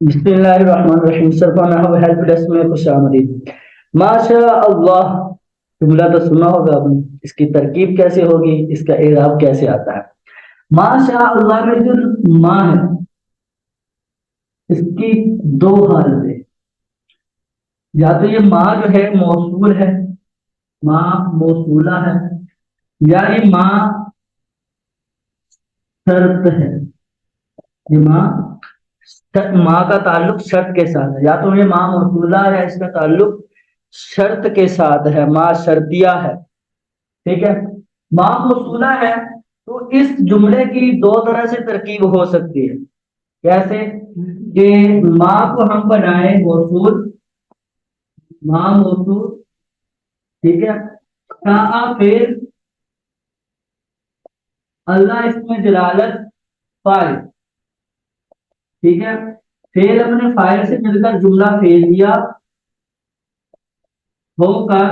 बिस्मिल्लाहिर्रहमानिर्रहीम। सरफाना help desk में खुशामदीद। माशा अल्लाह जुमला तो सुना होगा आपने। इसकी तरकीब कैसे होगी, इसका इराब कैसे आता है। माशा अल्लाह में जो माँ है, इसकी दो हालत है। या तो ये माँ जो है मौसूल है, माँ मौसूला है, या ये माँ शर्त है। ये माँ का ताल्लुक शर्त के साथ है। या तो ये माँ मौसूला है, इसका ताल्लुक शर्त के साथ है, माँ शर्तिया है। ठीक है। माँ मौसूला है तो इस जुमले की दो तरह से तरकीब हो सकती है। कैसे कि माँ को हम बनाए मौसूल, माँ मौसूल। ठीक है। फिर अल्लाह इसमें जलालत फाइल। ठीक है। फेल अपने फाइल से मिलकर जुमला फेलिया होकर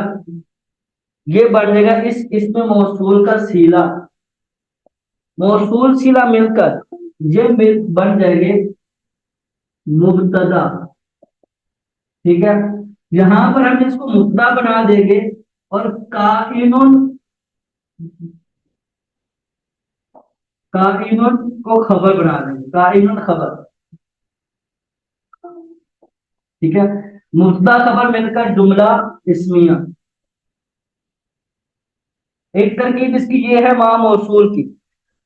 ये बन जाएगा इसमें मौसूल का सीला, मौसूल सीला मिलकर बन जाएंगे मुब्तदा। ठीक है। यहां पर हम इसको मुब्तदा बना देंगे और काइनुन, काइनुन को खबर बना देंगे, काइनुन खबर। ठीक है। मुब्तदा खबर मिलकर जुमला इस्मिया। एक तरकीब इसकी ये है मां मौसूल की।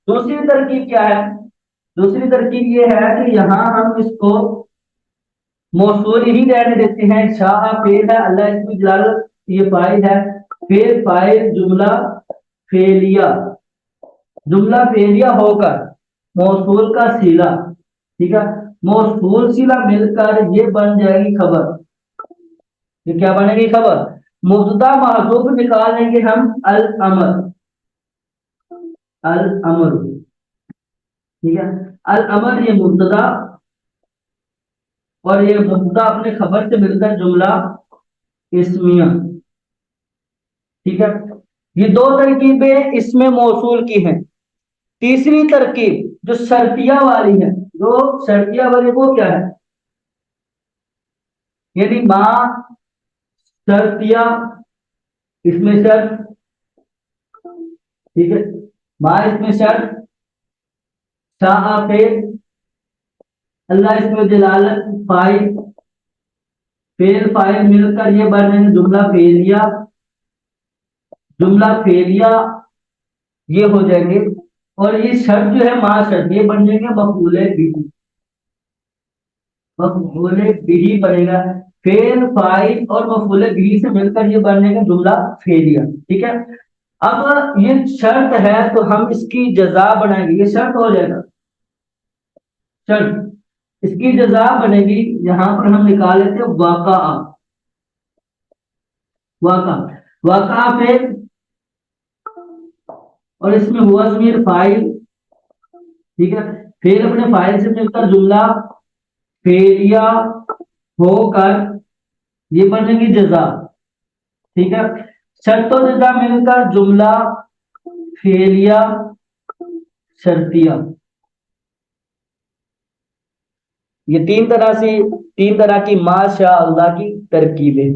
दूसरी तरकीब क्या है? दूसरी तरकीब ये है कि यहाँ हम इसको मौसूल ही रहने देते हैं। शाह फेल है, अल्लाह इसमें जलाल ये फाइल है। फेल फाइल जुमला फेलिया, जुमला फेलिया होकर मौसूल का सीला। ठीक है। मौसूल सीला मिलकर ये बन जाएगी खबर। ये क्या बनेगी? खबर। मुब्तदा महजूब निकाल लेंगे हम अल अमर, अल अमर। ठीक है। अल अमर ये मुब्तदा और ये मुब्तदा अपने खबर से मिलकर जुमला इस्मिया। ठीक है। ये दो तरकीबें इसमें मौसूल की हैं। तीसरी तरकीब जो शर्तिया वाली है, जो शर्तिया वाली वो क्या है? यानी माँ शर्तिया, इसमें शर्त। ठीक है। माँ इसमें शर्त, शाह फेल, अल्लाह इसमें जलालत फाइल, फेल फाइल मिलकर ये बने जुमला फेलिया, जुमला फेलिया ये हो जाएंगे। और ये शर्त जो है माँ शर्त, ये बन जाएंगे मफूले बिही, मफूले बिही बनेगा। फेल फाइल और मफूले बिही से मिलकर ये बनेगा जुमला फेलिया। ठीक है। अब ये शर्त है तो हम इसकी जजा बनाएंगे, ये शर्त हो जाएगा शर्त। इसकी जजा बनेगी, यहां पर हम निकाल लेते हैं वाका, वाका, वाका फेल और इसमें हुआ जमीर फाइल। ठीक है। फेल अपने फाइल से मिलकर जुमला फेलिया होकर ये बनेगी जजा। ठीक है। शर्त और जजा मिलकर जुमला फेलिया शर्तिया। ये तीन तरह की माशा अल्लाह की तरकीबें।